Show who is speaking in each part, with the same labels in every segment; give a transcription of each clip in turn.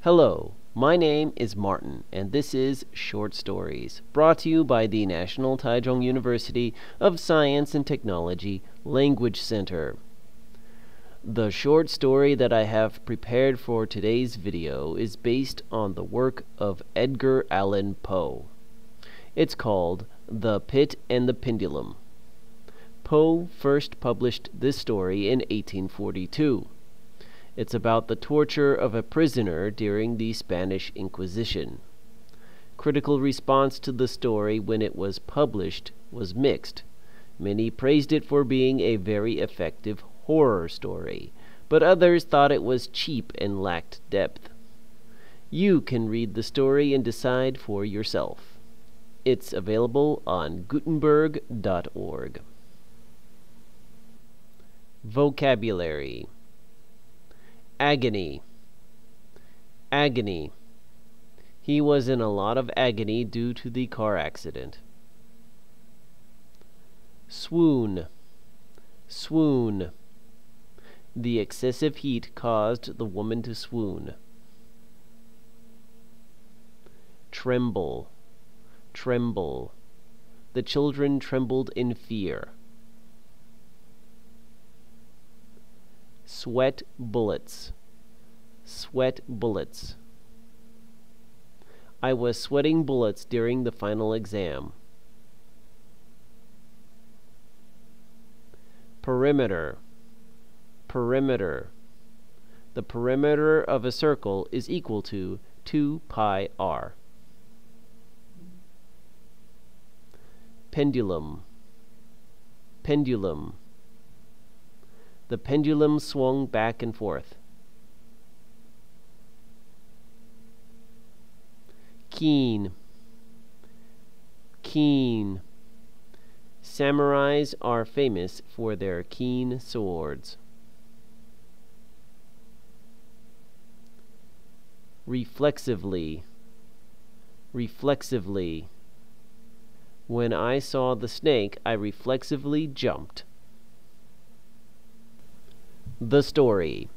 Speaker 1: Hello, my name is Martin, and this is Short Stories, brought to you by the National Taichung University of Science and Technology Language Center. The short story that I have prepared for today's video is based on the work of Edgar Allan Poe. It's called The Pit and the Pendulum. Poe first published this story in 1842. It's about the torture of a prisoner during the Spanish Inquisition. Critical response to the story when it was published was mixed. Many praised it for being a very effective horror story, but others thought it was cheap and lacked depth. You can read the story and decide for yourself. It's available on Gutenberg.org. Vocabulary: agony. Agony. He was in a lot of agony due to the car accident. Swoon. Swoon. The excessive heat caused the woman to swoon. Tremble. Tremble. The children trembled in fear. Sweat bullets. Sweat bullets. I was sweating bullets during the final exam. Perimeter. Perimeter. The perimeter of a circle is equal to 2 pi r. Pendulum. Pendulum. The pendulum swung back and forth. Keen. Keen. Samurais are famous for their keen swords. Reflexively. Reflexively. When I saw the snake, I reflexively jumped. The story.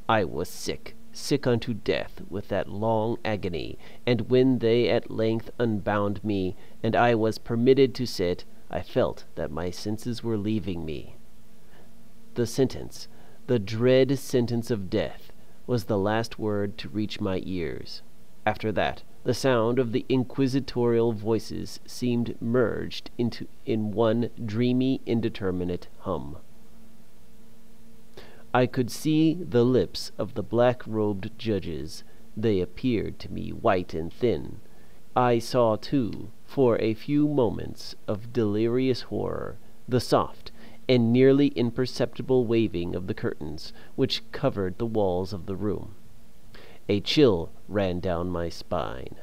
Speaker 1: I was sick, sick unto death with that long agony, and when they at length unbound me, and I was permitted to sit, I felt that my senses were leaving me. The sentence, the dread sentence of death, was the last word to reach my ears. After that, the sound of the inquisitorial voices seemed merged in one dreamy, indeterminate hum. I could see the lips of the black-robed judges. They appeared to me white and thin. I saw, too, for a few moments of delirious horror, the soft and nearly imperceptible waving of the curtains which covered the walls of the room. A chill ran down my spine.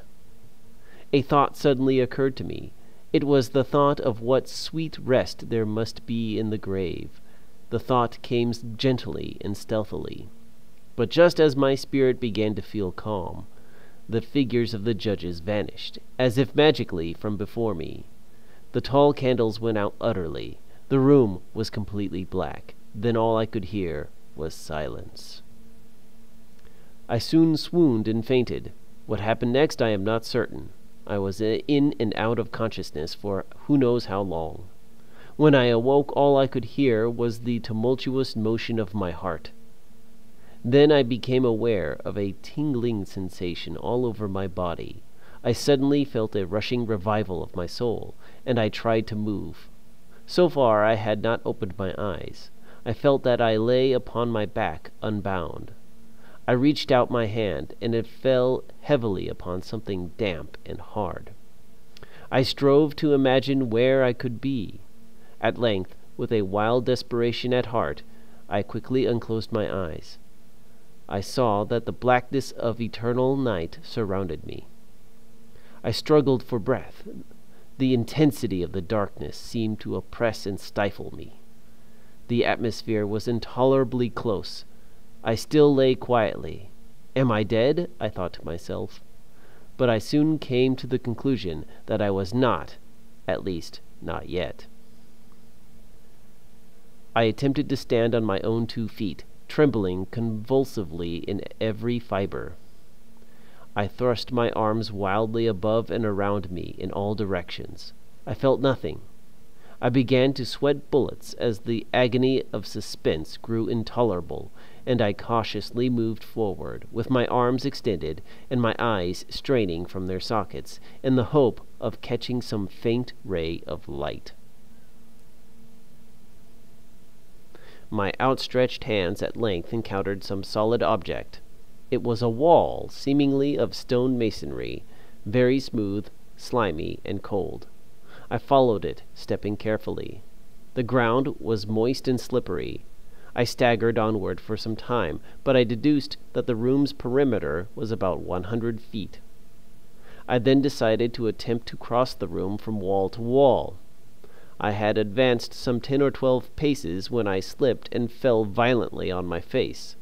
Speaker 1: A thought suddenly occurred to me. It was the thought of what sweet rest there must be in the grave. The thought came gently and stealthily. But just as my spirit began to feel calm, the figures of the judges vanished, as if magically, from before me. The tall candles went out utterly. The room was completely black. Then all I could hear was silence. I soon swooned and fainted. What happened next I am not certain. I was in and out of consciousness for who knows how long. When I awoke, all I could hear was the tumultuous motion of my heart. Then I became aware of a tingling sensation all over my body. I suddenly felt a rushing revival of my soul, and I tried to move. So far I had not opened my eyes. I felt that I lay upon my back, unbound. I reached out my hand, and it fell heavily upon something damp and hard. I strove to imagine where I could be. At length, with a wild desperation at heart, I quickly unclosed my eyes. I saw that the blackness of eternal night surrounded me. I struggled for breath. The intensity of the darkness seemed to oppress and stifle me. The atmosphere was intolerably close. I still lay quietly. Am I dead? I thought to myself. But I soon came to the conclusion that I was not, at least not yet. I attempted to stand on my own 2 feet, trembling convulsively in every fiber. I thrust my arms wildly above and around me in all directions. I felt nothing. I began to sweat bullets as the agony of suspense grew intolerable, and I cautiously moved forward, with my arms extended and my eyes straining from their sockets, in the hope of catching some faint ray of light. My outstretched hands at length encountered some solid object. It was a wall, seemingly of stone masonry, very smooth, slimy, and cold. I followed it, stepping carefully. The ground was moist and slippery. I staggered onward for some time, but I deduced that the room's perimeter was about 100 feet. I then decided to attempt to cross the room from wall to wall. I had advanced some 10 or 12 paces when I slipped and fell violently on my face.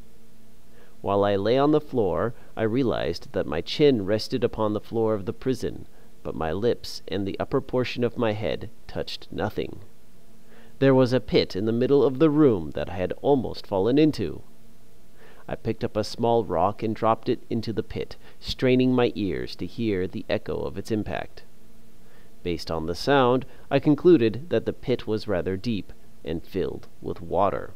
Speaker 1: While I lay on the floor, I realized that my chin rested upon the floor of the prison, but my lips and the upper portion of my head touched nothing. There was a pit in the middle of the room that I had almost fallen into. I picked up a small rock and dropped it into the pit, straining my ears to hear the echo of its impact. Based on the sound, I concluded that the pit was rather deep and filled with water.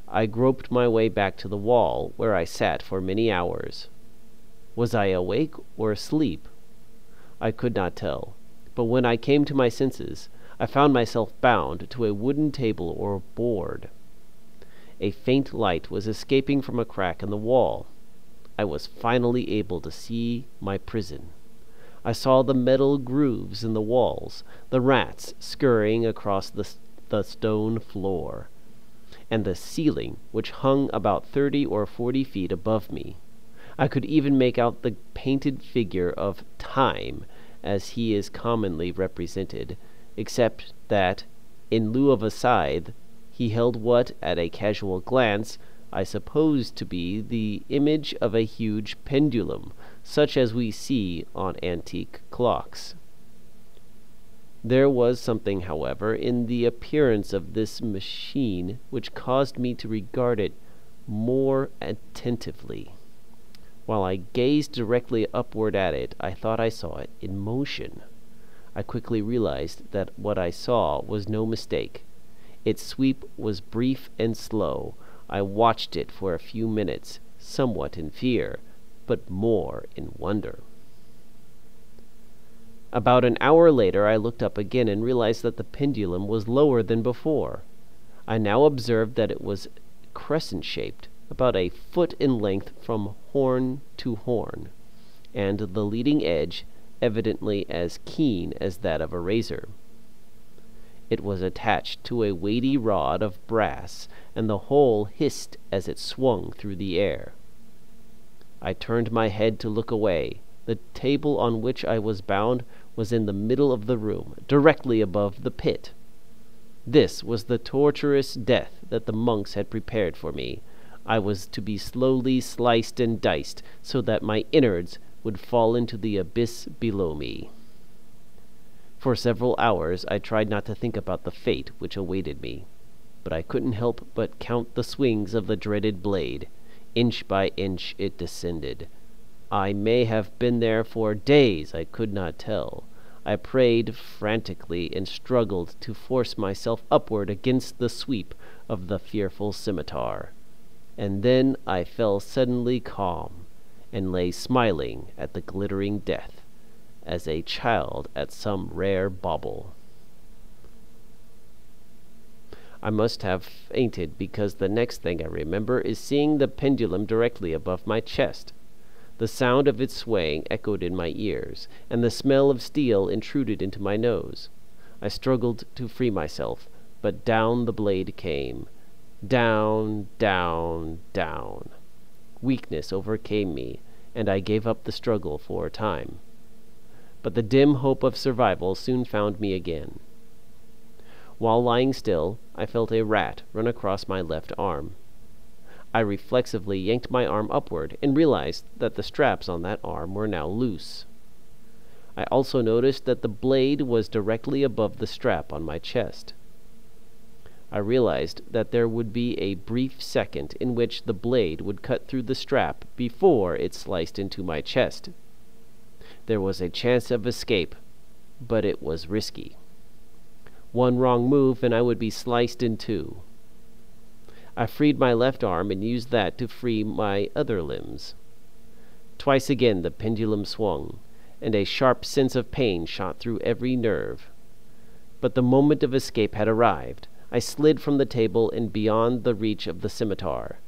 Speaker 1: I groped my way back to the wall, where I sat for many hours. Was I awake or asleep? I could not tell, but when I came to my senses, I found myself bound to a wooden table or board. A faint light was escaping from a crack in the wall. I was finally able to see my prison. I saw the metal grooves in the walls, the rats scurrying across the stone floor, and the ceiling, which hung about 30 or 40 feet above me. I could even make out the painted figure of Time, as he is commonly represented, except that, in lieu of a scythe, he held what, at a casual glance, I supposed to be the image of a huge pendulum, such as we see on antique clocks. There was something, however, in the appearance of this machine which caused me to regard it more attentively. While I gazed directly upward at it, I thought I saw it in motion. I quickly realized that what I saw was no mistake. Its sweep was brief and slow. I watched it for a few minutes, somewhat in fear, but more in wonder. About an hour later, I looked up again and realized that the pendulum was lower than before. I now observed that it was crescent-shaped, about a foot in length from horn to horn, and the leading edge evidently as keen as that of a razor. It was attached to a weighty rod of brass, and the whole hissed as it swung through the air. I turned my head to look away. The table on which I was bound was in the middle of the room, directly above the pit. This was the torturous death that the monks had prepared for me. I was to be slowly sliced and diced, so that my innards would fall into the abyss below me. For several hours I tried not to think about the fate which awaited me, but I couldn't help but count the swings of the dreaded blade. Inch by inch it descended. I may have been there for days, I could not tell. I prayed frantically and struggled to force myself upward against the sweep of the fearful scimitar. And then I fell suddenly calm, and lay smiling at the glittering death, as a child at some rare bauble. I must have fainted, because the next thing I remember is seeing the pendulum directly above my chest. The sound of its swaying echoed in my ears, and the smell of steel intruded into my nose. I struggled to free myself, but down the blade came. Down, down, down. Weakness overcame me, and I gave up the struggle for a time. But the dim hope of survival soon found me again. While lying still, I felt a rat run across my left arm. I reflexively yanked my arm upward and realized that the straps on that arm were now loose. I also noticed that the blade was directly above the strap on my chest. I realized that there would be a brief second in which the blade would cut through the strap before it sliced into my chest. There was a chance of escape, but it was risky. One wrong move and I would be sliced in two. I freed my left arm and used that to free my other limbs. Twice again the pendulum swung, and a sharp sense of pain shot through every nerve. But the moment of escape had arrived. I slid from the table and beyond the reach of the scimitar.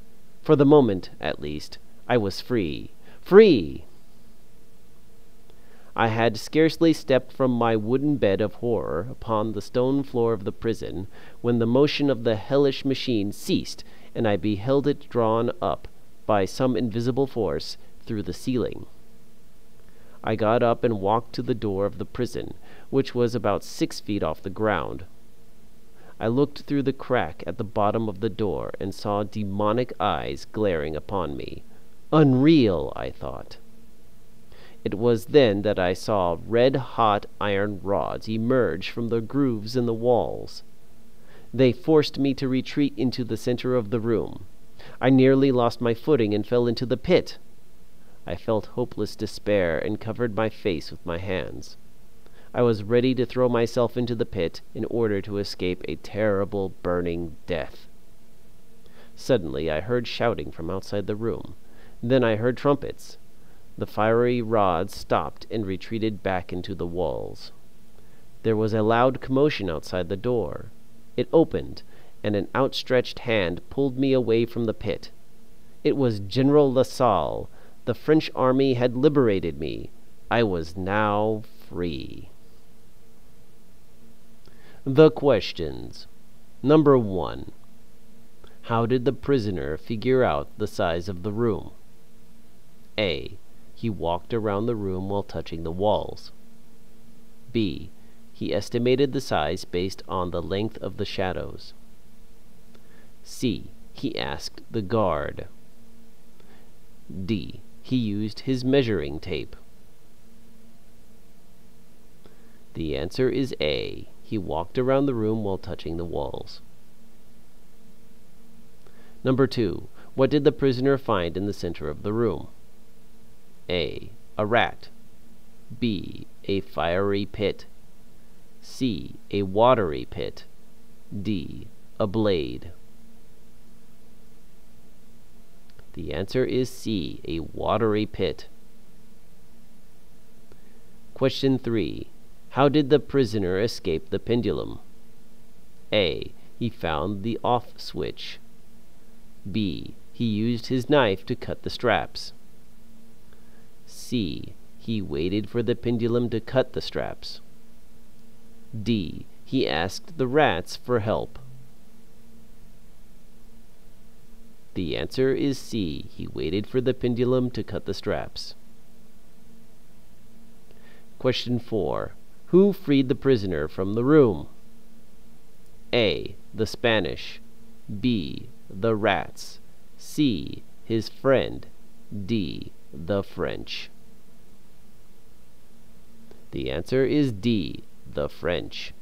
Speaker 1: For the moment, at least, I was free. Free! I had scarcely stepped from my wooden bed of horror upon the stone floor of the prison when the motion of the hellish machine ceased and I beheld it drawn up, by some invisible force, through the ceiling. I got up and walked to the door of the prison, which was about 6 feet off the ground. I looked through the crack at the bottom of the door and saw demonic eyes glaring upon me. Unreal, I thought. It was then that I saw red-hot iron rods emerge from the grooves in the walls. They forced me to retreat into the center of the room. I nearly lost my footing and fell into the pit. I felt hopeless despair and covered my face with my hands. I was ready to throw myself into the pit in order to escape a terrible burning death. Suddenly I heard shouting from outside the room. Then I heard trumpets. The fiery rods stopped and retreated back into the walls. There was a loud commotion outside the door. It opened, and an outstretched hand pulled me away from the pit. It was General Lassalle. The French army had liberated me. I was now free. The questions. Number 1. How did the prisoner figure out the size of the room? A. He walked around the room while touching the walls. B. He estimated the size based on the length of the shadows. C. He asked the guard. D. He used his measuring tape. The answer is A. He walked around the room while touching the walls. Number 2. What did the prisoner find in the center of the room? A. A rat. B. A fiery pit. C. A watery pit. D. A blade. The answer is C. A watery pit. Question 3. How did the prisoner escape the pendulum? A. He found the off switch. B. He used his knife to cut the straps. C. He waited for the pendulum to cut the straps. D. He asked the rats for help. The answer is C. He waited for the pendulum to cut the straps. Question 4. Who freed the prisoner from the room? A. The Spanish. B. The rats. C. His friend. D. The French. The answer is D. The French.